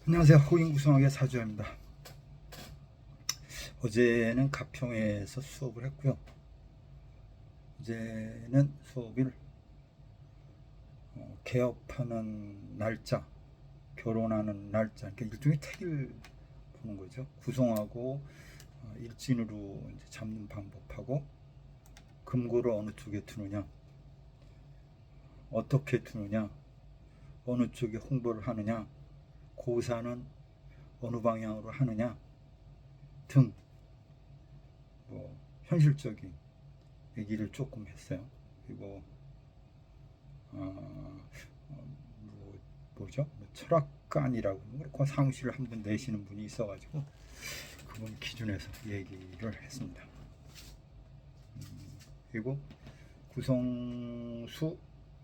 안녕하세요. 호인구성학의 사주입니다. 어제는 가평에서 수업을 했고요. 이제는 수업을 개업하는 날짜, 결혼하는 날짜, 그러니까 일종의 택일 보는 거죠. 구성하고 일진으로 이제 잡는 방법하고 금고를 어느 쪽에 두느냐, 어떻게 두느냐, 어느 쪽에 홍보를 하느냐, 고사는 어느 방향으로 하느냐 등 현실적인 얘기를 조금 했어요. 그리고 뭐죠? 철학관이라고 그 사무실을 한 분 내시는 분이 있어가지고 그분 기준에서 얘기를 했습니다. 그리고 구성수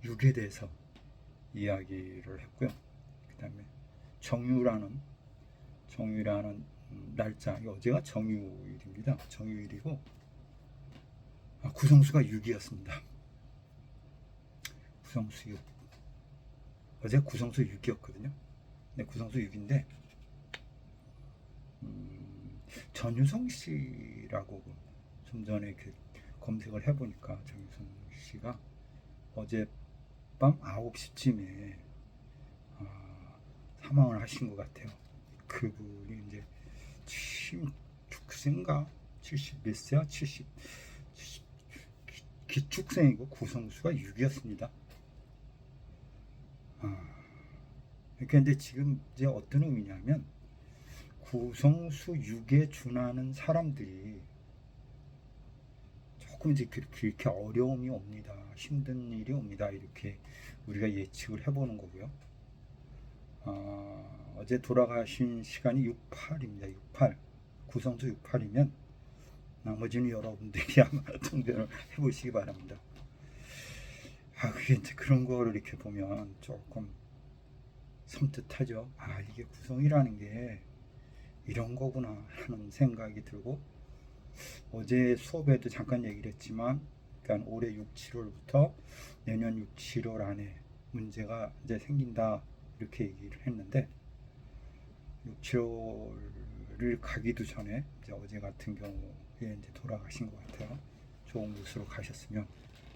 6에 대해서 이야기를 했고요. 그 다음에 정유라는 날짜, 어제가 정유일입니다. 정유일이고 구성수가 6이었습니다. 구성수 6. 어제 구성수 6이었거든요. 네, 구성수 6인데 전유성 씨라고 좀 전에 검색을 해보니까 전유성 씨가 어젯밤 9시쯤에 사망을 하신 것 같아요. 그분이 이제 76세인가 70 몇 세야? 70 기축생이고 구성수가 6이었습니다. 그러니까 이제 지금 이제 어떤 의미냐면 구성수 6에 준하는 사람들이 조금 이제 그렇게 어려움이 옵니다. 힘든 일이 옵니다. 이렇게 우리가 예측을 해보는 거고요. 어제 돌아가신 시간이 68입니다. 68. 구성수 68이면 나머지는 여러분들이 아마 통변을 해보시기 바랍니다. 그게 이제 그런 거를 이렇게 보면 조금 섬뜩하죠. 이게 구성이라는 게 이런 거구나 하는 생각이 들고, 어제 수업에도 잠깐 얘기를 했지만, 그러니까 올해 6, 7월부터 내년 6, 7월 안에 문제가 이제 생긴다 이렇게 얘기를 했는데, 6, 7월을 가기도 전에 이제 어제 같은 경우에 이제 돌아가신 것 같아요. 좋은 곳으로 가셨으면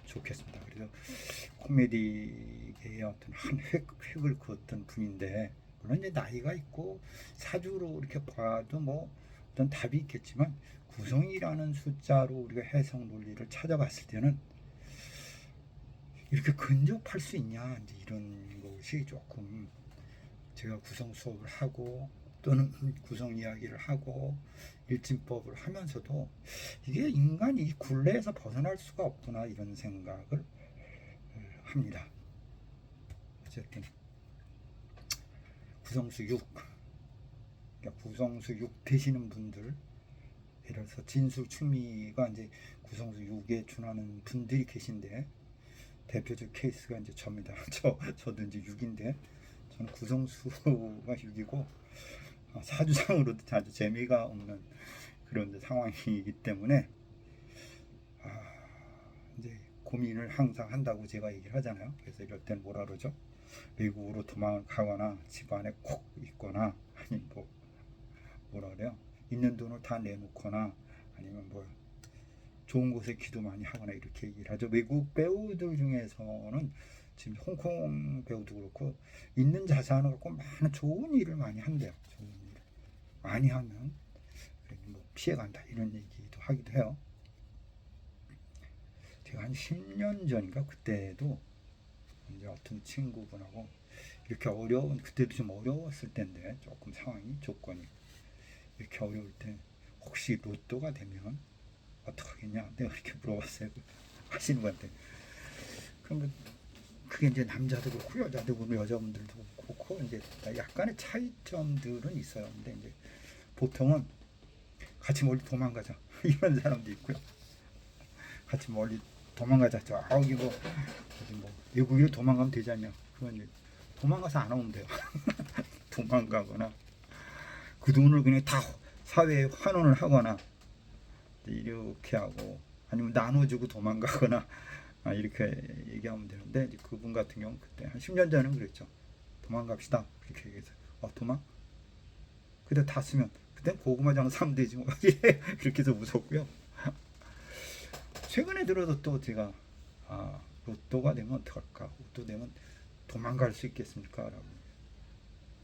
좋겠습니다. 그래서 코미디계의 어떤 한 획을 그었던 분인데, 물론 이제 나이가 있고 사주로 이렇게 봐도 뭐 어떤 답이 있겠지만, 구성이라는 숫자로 우리가 해석 논리를 찾아봤을 때는 이렇게 근접할 수 있냐, 이제 이런 것이 조금, 제가 구성 수업을 하고 또는 구성 이야기를 하고 일진법을 하면서도 이게 인간이 이 굴레에서 벗어날 수가 없구나 이런 생각을 합니다. 어쨌든 구성수 6, 그러니까 구성수 6 되시는 분들, 예를 들어서 진수 충미가 이제 구성수 6에 준하는 분들이 계신데, 대표적 케이스가 이제 저입니다. 저도 이제 6인데, 저는 구성수가 6이고 사주상으로도 아주 재미가 없는 그런 상황이기 때문에 이제 고민을 항상 한다고 제가 얘기를 하잖아요. 그래서 이럴 땐 뭐라 그러죠? 외국으로 도망을 가거나 집안에 콕 있거나, 아니면 뭐라 그래요? 있는 돈을 다 내놓거나, 아니면 좋은 곳에 기도 많이 하거나 이렇게 얘기를 하죠. 외국 배우들 중에서는 지금 홍콩 배우도 그렇고 있는 자산을 갖고 많은 좋은 일을 많이 한대요. 좋은 일을 많이 하면 피해간다 이런 얘기도 하기도 해요. 제가 한 10년 전인가 그때도 이제 어떤 친구분하고 이렇게 그때도 좀 어려웠을 때인데, 조금 상황이 조건이 이렇게 어려울 때 혹시 로또가 되면 어떻게 하겠냐 내가 이렇게 물어봤어요. 하시는 분한테. 그러면 그게 이제 남자도 그렇고 여자도 그렇고 여자분들도 그렇고 이제 약간의 차이점들은 있어요. 근데 이제 보통은 같이 멀리 도망가자 이런 사람도 있고요. 같이 멀리 도망가자. 저기 뭐 외국으로 도망가면 되지 않냐. 그건 이제 도망가서 안 오면 돼요. 도망가거나 그 돈을 그냥 다 사회에 환원을 하거나 이렇게 하고, 아니면 나눠주고 도망가거나 이렇게 얘기하면 되는데, 이제 그분 같은 경우 그때 한 10년 전은 그랬죠. 도망갑시다. 그렇게 얘기해서 도망? 그때 탔으면 그땐 고구마 장사하면 되지 뭐. 예, 그렇게 해서 무섭고요. 최근에 들어서 또 제가 로또가 되면 어떡할까? 로또 되면 도망갈 수 있겠습니까? 라고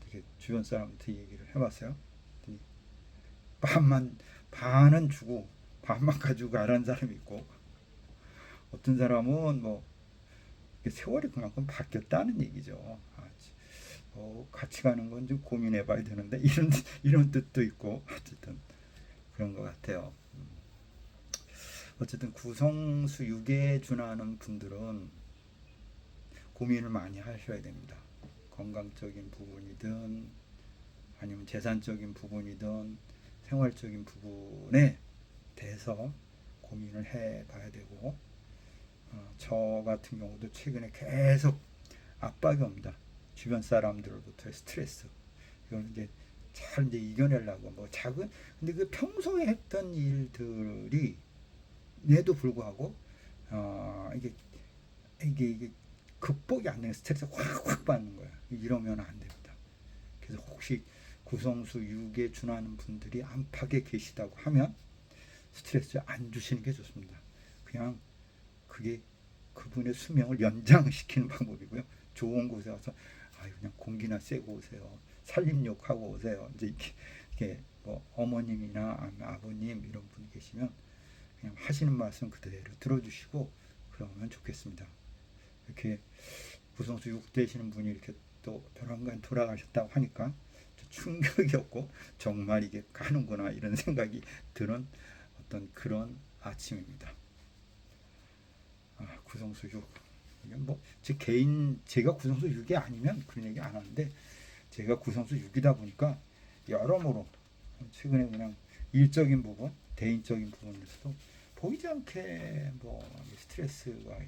되게 주변 사람한테 얘기를 해봤어요. 반은 주고 반만 가지고 가라는 사람이 있고, 어떤 사람은 뭐 세월이 그만큼 바뀌었다는 얘기죠. 같이 가는 건 좀 고민해봐야 되는데 이런 뜻도 있고, 어쨌든 그런 것 같아요. 어쨌든 구성수 6에 준하는 분들은 고민을 많이 하셔야 됩니다. 건강적인 부분이든 아니면 재산적인 부분이든 생활적인 부분에 대해서 고민을 해봐야 되고, 저 같은 경우도 최근에 계속 압박이 옵니다. 주변 사람들로부터의 스트레스. 이걸 이제 잘 이제 이겨내려고 뭐 작은, 근데 그 평소에 했던 일들이 에도 불구하고 이게 극복이 안 되는 스트레스 확 받는 거야. 이러면 안 됩니다. 그래서 혹시 구성수 6에 준하는 분들이 안팎에 계시다고 하면 스트레스 안 주시는 게 좋습니다. 그냥 그게 그분의 수명을 연장시키는 방법이고요. 좋은 곳에 와서 그냥 공기나 쐬고 오세요. 살림욕하고 오세요. 이제 이렇게 뭐 어머님이나 아버님 이런 분 계시면 그냥 하시는 말씀 그대로 들어주시고 그러면 좋겠습니다. 이렇게 구성수 6 되시는 분이 이렇게 또 벼랑간 돌아가셨다고 하니까 충격이었고, 정말 이게 가는구나 이런 생각이 드는 어떤 그런 아침입니다. 구성수 6. 이건 뭐 제가 구성수 6이 아니면 그런 얘기 안 하는데, 제가 구성수 6이다 보니까 여러모로 최근에 그냥 일적인 부분, 대인적인 부분에서도 보이지 않게 뭐 스트레스가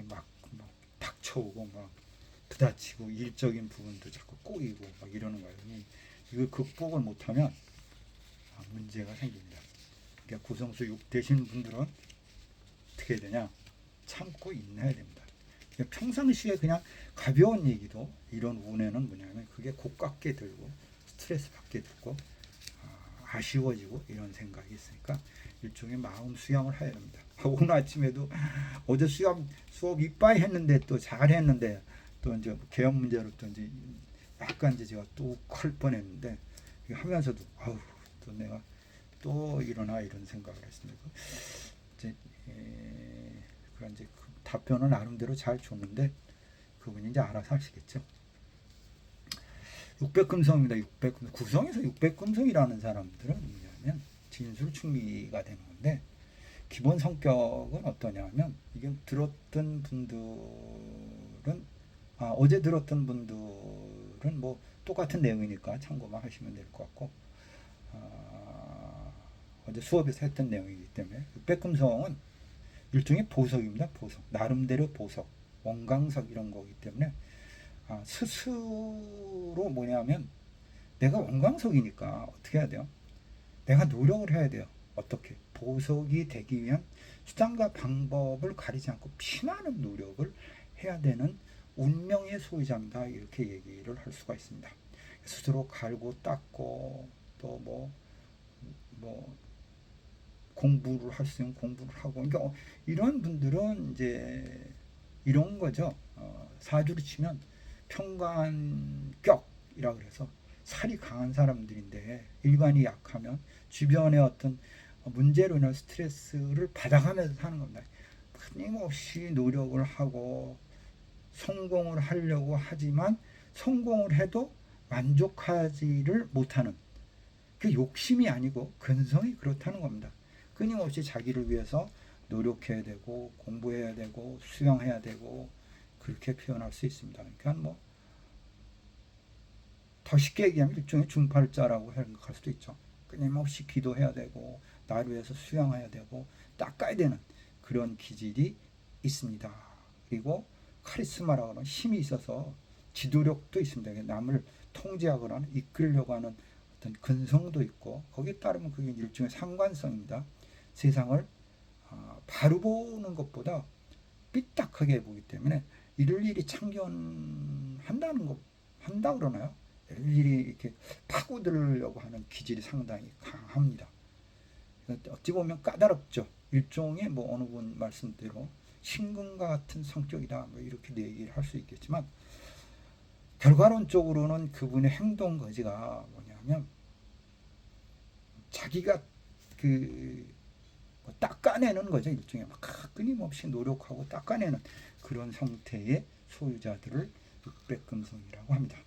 막 닥쳐오고 막 부딪히고 일적인 부분도 자꾸 꼬이고 막 이러는 거예요. 이걸 극복을 못하면 문제가 생깁니다. 그러니까 구성수 6 되시는 분들은 어떻게 해야 되냐? 참고 인내해야 됩니다. 그러니까 평상시에 그냥 가벼운 얘기도 이런 운에는 뭐냐면 그게 고깝게 들고 스트레스 받게 들고 아쉬워지고 이런 생각이 있으니까 일종의 마음 수양을 해야 됩니다. 오늘 아침에도 어제 수업 이빠이 했는데 또 잘했는데 또 이제 개혁 문제로 또 이제 약간 이제 제가 또 클 뻔했는데 하면서도 또 내가 또 일어나 이런 생각을 했습니다. 이제 그런 이제 그 답변을 나름대로 잘 줬는데 그분이 이제 알아서 하시겠죠. 600금성입니다. 600금성. 구성에서 600금성이라는 사람들은 뭐냐면 진술충미가 되는 건데, 기본 성격은 어떠냐면 이게 들었던 분들은 어제 들었던 분들은 뭐 똑같은 내용이니까 참고만 하시면 될 것 같고, 어제 수업에서 했던 내용이기 때문에 600금성은 일종의 보석입니다. 보석. 나름대로 보석. 원광석 이런 거기 때문에 스스로 뭐냐면 내가 원광석이니까 어떻게 해야 돼요? 내가 노력을 해야 돼요. 어떻게? 보석이 되기 위한 수단과 방법을 가리지 않고 피나는 노력을 해야 되는 운명의 소유자입니다. 이렇게 얘기를 할 수가 있습니다. 스스로 갈고 닦고 또 뭐 공부를 할 수 있는 공부를 하고, 그러니까 이런 분들은 이제 이런 거죠. 사주로 치면 평관격이라 그래서 살이 강한 사람들인데, 일관이 약하면 주변의 어떤 문제로 인한 스트레스를 받아가면서 사는 겁니다. 끊임없이 노력을 하고 성공을 하려고 하지만 성공을 해도 만족하지를 못하는, 그 욕심이 아니고 근성이 그렇다는 겁니다. 끊임없이 자기를 위해서 노력해야 되고 공부해야 되고 수양해야 되고 그렇게 표현할 수 있습니다. 그러니까 뭐 더 쉽게 얘기하면 일종의 중팔자라고 생각할 수도 있죠. 끊임없이 기도해야 되고 나를 위해서 수양해야 되고 닦아야 되는 그런 기질이 있습니다. 그리고 카리스마라고 하는 힘이 있어서 지도력도 있습니다. 남을 통제하거나 이끌려고 하는 어떤 근성도 있고, 거기에 따르면 그게 일종의 상관성입니다. 세상을 바로 보는 것보다 삐딱하게 보기 때문에 일일이 참견한다 그러나요? 일일이 이렇게 파고들려고 하는 기질이 상당히 강합니다. 어찌 보면 까다롭죠. 일종의 뭐 어느 분 말씀대로 신금과 같은 성격이다 뭐 이렇게 얘기를 할 수 있겠지만, 결과론적으로는 그분의 행동 거지가 뭐냐면 자기가 그 닦아내는 거죠. 일종의 막 끊임없이 노력하고 닦아내는 그런 형태의 소유자들을 육백금성이라고 합니다.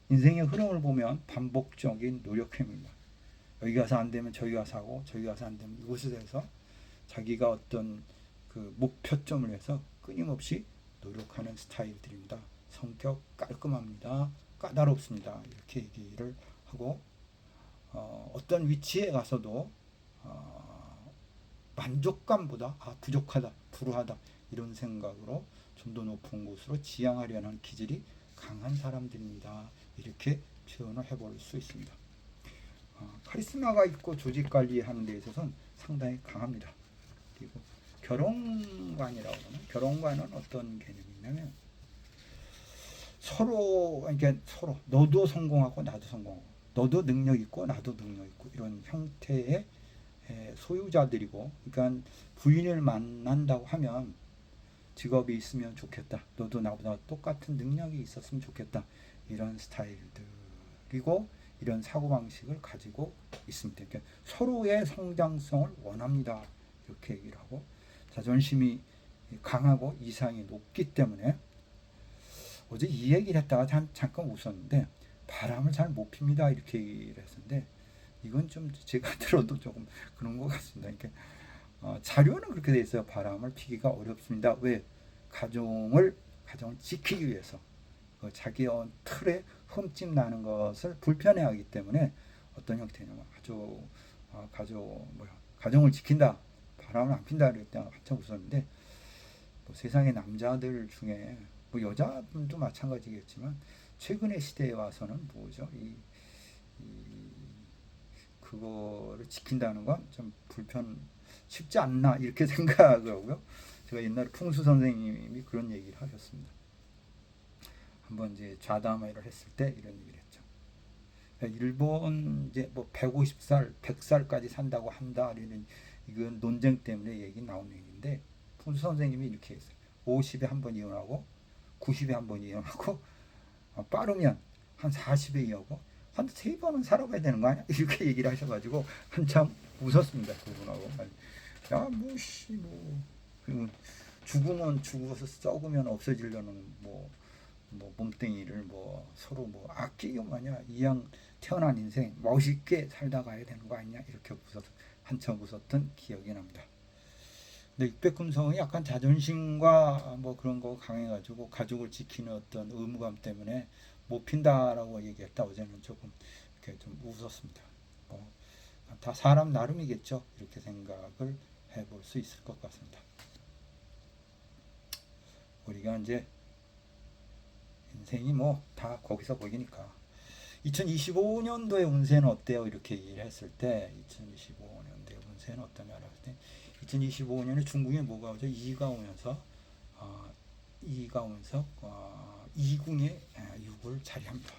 인생의 흐름을 보면 반복적인 노력행위입니다. 여기 가서 안 되면 저기 가서 하고, 저기 가서 안 되면 이곳에 대해서 자기가 어떤 그 목표점을 위해서 끊임없이 노력하는 스타일들입니다. 성격 깔끔합니다. 까다롭습니다. 이렇게 얘기를 하고, 어떤 위치에 가서도 만족감보다 부족하다, 불우하다 이런 생각으로 좀 더 높은 곳으로 지향하려는 기질이 강한 사람들입니다. 이렇게 표현을 해볼 수 있습니다. 카리스마가 있고 조직 관리하는 데 있어서는 상당히 강합니다. 그리고 결혼관이라고 하면, 결혼관은 어떤 개념이냐면 그러니까 서로 너도 성공하고 나도 성공하고, 너도 능력 있고 나도 능력 있고, 이런 형태의 소유자들이고, 그러니까 부인을 만난다고 하면 직업이 있으면 좋겠다, 너도 나보다 똑같은 능력이 있었으면 좋겠다, 이런 스타일들이고 이런 사고방식을 가지고 있습니다. 그러니까 서로의 성장성을 원합니다. 이렇게 얘기를 하고, 자존심이 강하고 이상이 높기 때문에, 어제 이 얘기를 했다가 잠깐 웃었는데, 바람을 잘 못 핍니다 이렇게 얘기를 했었는데, 이건 좀 제가 들어도 조금 그런 것 같습니다. 그러니까 자료는 그렇게 돼 있어요. 바람을 피기가 어렵습니다. 왜? 가정을 지키기 위해서, 자기 틀에 흠집 나는 것을 불편해하기 때문에 어떤 형태냐면 가정을 지킨다, 바람을 안 핀다 이럴 때 한참 웃었는데, 뭐 세상의 남자들 중에 뭐 여자분도 마찬가지겠지만 최근의 시대에 와서는 뭐죠? 그거를 지킨다는 건 좀 쉽지 않나 이렇게 생각을 하고요. 제가 옛날에 풍수 선생님이 그런 얘기를 하셨습니다. 한번 이제 좌담회를 했을 때 이런 얘기를 했죠. 일본 이제 뭐 150살, 100살까지 산다고 한다, 이건 논쟁 때문에 얘기 나온 얘기인데, 풍수 선생님이 이렇게 했어요. 50에 한 번 이혼하고, 90에 한 번 이혼하고, 빠르면 한 40에 이혼하고, 한 3번은 살아가야 되는 거 아니야? 이렇게 얘기를 하셔가지고 한참 웃었습니다. 그분하고. 야, 죽으면 죽어서 썩으면 없어지려는 몸뚱이를 서로 아끼고 마냐, 이왕 태어난 인생 멋있게 살다 가야 되는 거 아니냐, 이렇게 한참 웃었던 기억이 납니다. 근데 육백금성이 약간 자존심과 그런 거 강해가지고 가족을 지키는 어떤 의무감 때문에 못 핀다라고 얘기했다. 어제는 조금 이렇게 좀 웃었습니다. 다 사람 나름이겠죠. 이렇게 생각을 해볼 수 있을 것 같습니다. 우리가 이제 인생이 다 거기서 거기니까. 2025년도의 운세는 어때요? 이렇게 얘기를 했을 때, 2025년도의 운세는 어떠냐고 했을 때, 2025년에 중국에 뭐가 오죠? 이가 오면서 이궁에 6을 자리합니다.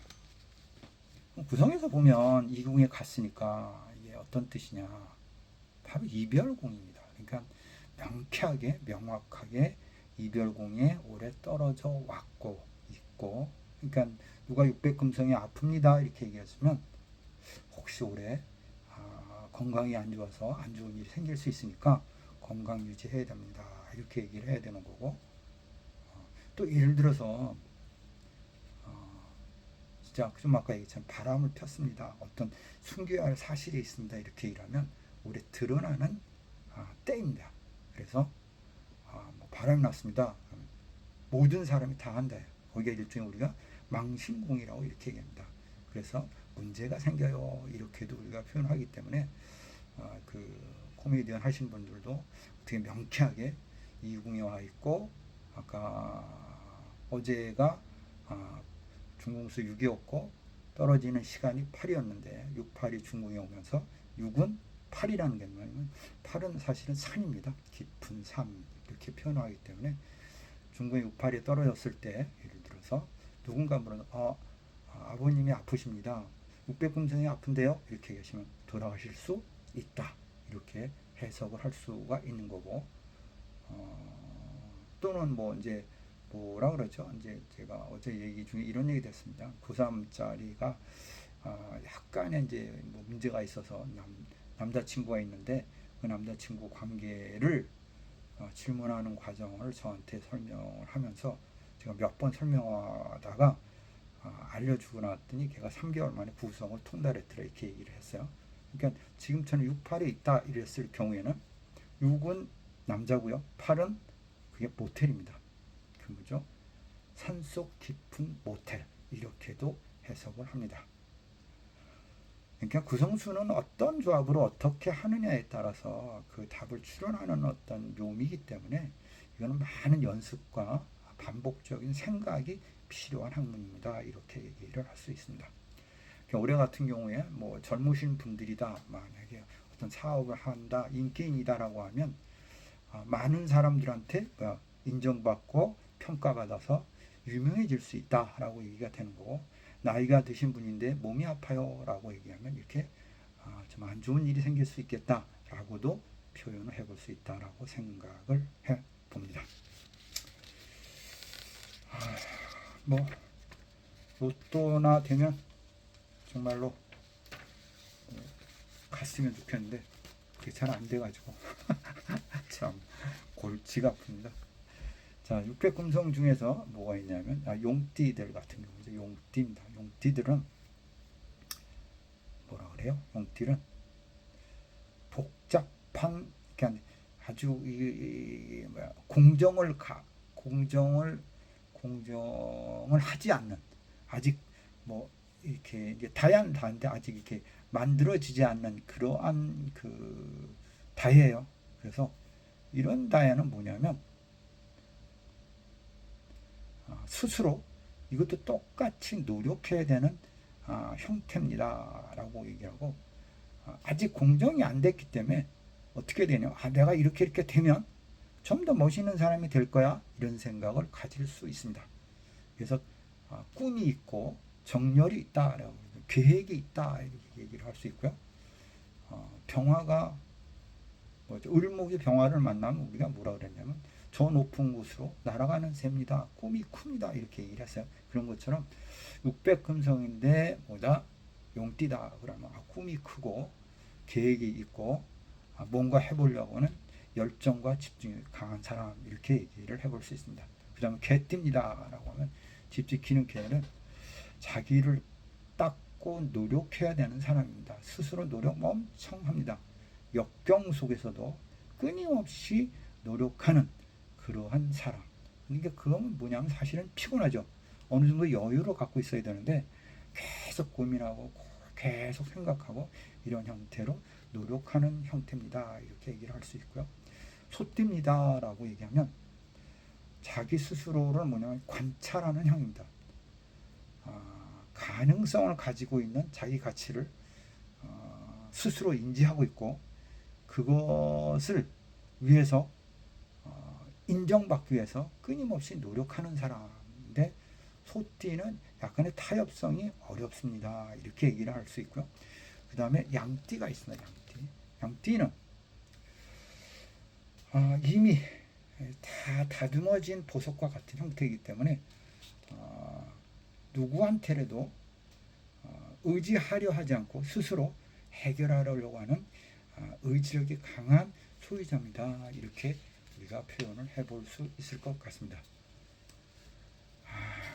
구성에서 보면 이궁에 갔으니까 이게 어떤 뜻이냐? 바로 이별궁입니다. 그러니까 명확하게 이별궁에 오래 떨어져 왔고 있고, 그러니까 누가 육백금성이 아픕니다 이렇게 얘기했으면, 혹시 올해 건강이 안 좋아서 안 좋은 일이 생길 수 있으니까 건강 유지해야 됩니다 이렇게 얘기를 해야 되는 거고, 또 예를 들어서 진짜 좀 아까 얘기했지만 바람을 폈습니다, 어떤 숨겨야 할 사실이 있습니다 이렇게 일하면 올해 드러나는 때입니다. 그래서 바람이 났습니다. 모든 사람이 다 한다. 거기에 일종의 우리가 망신궁이라고 이렇게 얘기합니다. 그래서 문제가 생겨요 이렇게도 우리가 표현하기 때문에, 그 코미디언 하신 분들도 어떻게 명쾌하게 이궁에 와 있고, 아까 어제가 중궁수 6이었고 떨어지는 시간이 8이었는데 6, 8이 중궁에 오면서 6은 8이라는 게 뭐냐면, 8은 사실은 산입니다. 깊은 산 이렇게 표현하기 때문에 중궁에 6, 8이 떨어졌을 때, 예를 들어서 누군가 물어서 아버님이 아프십니다. 육백금성이 아픈데요. 이렇게 얘기하시면 돌아가실 수 있다. 이렇게 해석을 할 수가 있는 거고, 또는 뭐 이제 뭐라 그러죠? 이제 제가 어제 얘기 중에 이런 얘기 됐습니다. 고3짜리가 약간의 이제 뭐 문제가 있어서 남자친구가 있는데 그 남자친구 관계를 질문하는 과정을 저한테 설명을 하면서 제가 몇 번 설명하다가 알려주고 나왔더니 걔가 3개월 만에 구성을 통달했더라 이렇게 얘기를 했어요. 그러니까 지금처럼 68에 있다 이랬을 경우에는 6은 남자고요. 8은 그게 모텔입니다. 그 뭐죠? 산속 깊은 모텔 이렇게도 해석을 합니다. 그러니까 구성수는 어떤 조합으로 어떻게 하느냐에 따라서 그 답을 추론하는 어떤 묘미이기 때문에 이거는 많은 연습과 반복적인 생각이 필요한 학문입니다. 이렇게 얘기를 할 수 있습니다. 올해 같은 경우에 뭐 젊으신 분들이다 만약에 어떤 사업을 한다 인기인이다라고 하면 많은 사람들한테 인정받고 평가받아서 유명해질 수 있다라고 얘기가 되는 거고, 나이가 드신 분인데 몸이 아파요 라고 얘기하면 이렇게 좀 안 좋은 일이 생길 수 있겠다라고도 표현을 해볼 수 있다라고 생각을 해 봅니다. 뭐 로또나 되면 정말로 갔으면 좋겠는데 그게 잘 안 돼가지고 참 골치가 아픕니다. 자, 육백금성 중에서 뭐가 있냐면 용띠들 같은 경우죠. 용띠입니다. 용띠들은 뭐라 그래요? 용띠는 복잡한, 그러니까 아주 공정을 하지 않는, 아직 뭐 이렇게 이제 다양한데 아직 이렇게 만들어지지 않는 그러한 그 다예요. 그래서 이런 다야는 뭐냐면 스스로 이것도 똑같이 노력해야 되는 형태입니다 라고 얘기하고, 아직 공정이 안 됐기 때문에 어떻게 되냐, 내가 이렇게 되면 좀 더 멋있는 사람이 될 거야 이런 생각을 가질 수 있습니다. 그래서 꿈이 있고 정열이 있다, 계획이 있다 이렇게 얘기를 할 수 있고요. 병화가 뭐죠? 을목이 병화를 만나면 우리가 뭐라 그랬냐면 저 높은 곳으로 날아가는 새입니다. 꿈이 큽니다. 이렇게 얘기를 했어요. 그런 것처럼 육백금성인데 뭐다? 용띠다. 그러면 꿈이 크고 계획이 있고 뭔가 해보려고 하는 열정과 집중이 강한 사람 이렇게 얘기를 해볼 수 있습니다. 그 다음에 개띠입니다 라고 하면 집 지키는 개는 자기를 닦고 노력해야 되는 사람입니다. 스스로 노력 엄청 합니다. 역경 속에서도 끊임없이 노력하는 그러한 사람. 그러니까 그건 뭐냐면 사실은 피곤하죠. 어느 정도 여유를 갖고 있어야 되는데 계속 고민하고 계속 생각하고 이런 형태로 노력하는 형태입니다. 이렇게 얘기를 할 수 있고요. 소띠입니다 라고 얘기하면 자기 스스로를 뭐냐면 관찰하는 형입니다. 가능성을 가지고 있는 자기 가치를 스스로 인지하고 있고 그것을 위해서 인정받기 위해서 끊임없이 노력하는 사람인데, 소띠는 약간의 타협성이 어렵습니다. 이렇게 얘기를 할 수 있고요. 그 다음에 양띠가 있습니다. 양띠는 이미 다 다듬어진 보석과 같은 형태이기 때문에 누구한테라도 의지하려 하지 않고 스스로 해결하려고 하는 의지력이 강한 소유자입니다. 이렇게 우리가 표현을 해볼 수 있을 것 같습니다.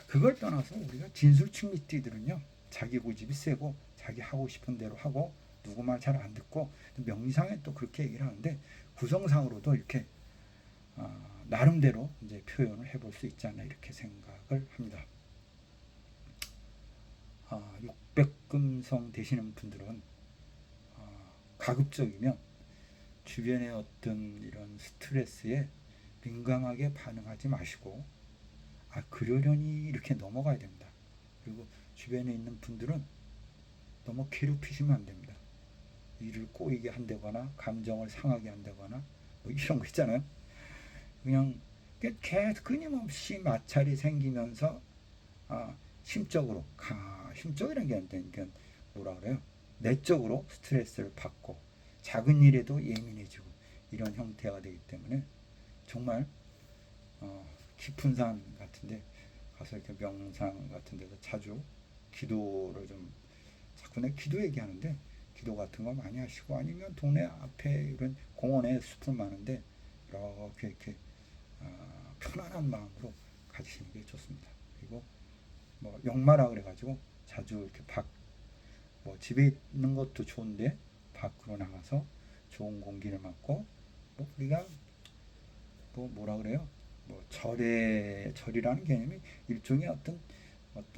그걸 떠나서 우리가 진술충미띠들은요, 자기 고집이 세고 자기 하고 싶은 대로 하고 누구 말 잘 안 듣고, 명리상에 또 그렇게 얘기를 하는데 구성상으로도 이렇게 나름대로 이제 표현을 해볼 수 있지 않나 이렇게 생각을 합니다. 육백금성 되시는 분들은 가급적이면 주변의 어떤 이런 스트레스에 민감하게 반응하지 마시고 그러려니 이렇게 넘어가야 됩니다. 그리고 주변에 있는 분들은 너무 괴롭히시면 안 됩니다. 일을 꼬이게 한다거나 감정을 상하게 한다거나 뭐 이런 거 있잖아요. 그냥 계속 끊임없이 마찰이 생기면서 심적으로 심적이라는 게 아닌데, 그러니까 뭐라 그래요? 내적으로 스트레스를 받고 작은 일에도 예민해지고 이런 형태가 되기 때문에 정말 깊은 산 같은데 가서 이렇게 명상 같은 데서 자주 기도를 좀 자꾸 내 기도 얘기하는데 기도 같은 거 많이 하시고 아니면 동네 앞에 이런 공원에 숲을 많은데 이렇게 편안한 마음으로 가지시는 게 좋습니다. 그리고 뭐 역마라 그래가지고 자주 이렇게 뭐 집에 있는 것도 좋은데 밖으로 나가서 좋은 공기를 맡고 뭐 우리가 뭐 뭐라 그래요? 뭐 절이라는 개념이 일종의 어떤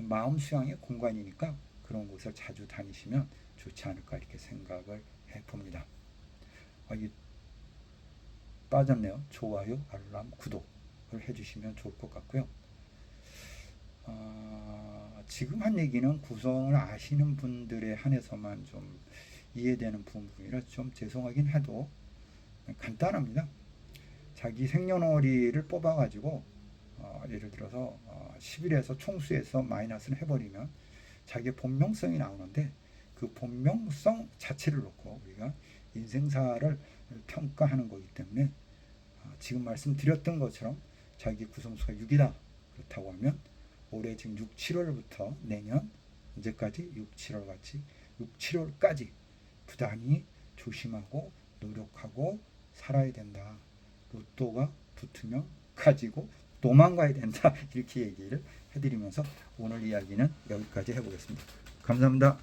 마음 수양의 공간이니까 그런 곳을 자주 다니시면 좋지 않을까 이렇게 생각을 해봅니다. 이 빠졌네요. 좋아요, 알람, 구독을 해주시면 좋을 것 같고요. 지금 한 얘기는 구성을 아시는 분들에 한해서만 좀 이해되는 부분이라 좀 죄송하긴 해도 간단합니다. 자기 생년월일을 뽑아가지고 예를 들어서 10일에서 총수해서 마이너스를 해버리면 자기의 본명성이 나오는데 그 본명성 자체를 놓고 우리가 인생사를 평가하는 거기 때문에 지금 말씀드렸던 것처럼 자기 구성수가 6이다 그렇다고 하면 올해 지금 6, 7월부터 내년 언제까지 6, 7월 같이 6, 7월까지 부단히 조심하고 노력하고 살아야 된다. 로또가 붙으면 가지고 도망가야 된다. 이렇게 얘기를 해드리면서 오늘 이야기는 여기까지 해보겠습니다. 감사합니다.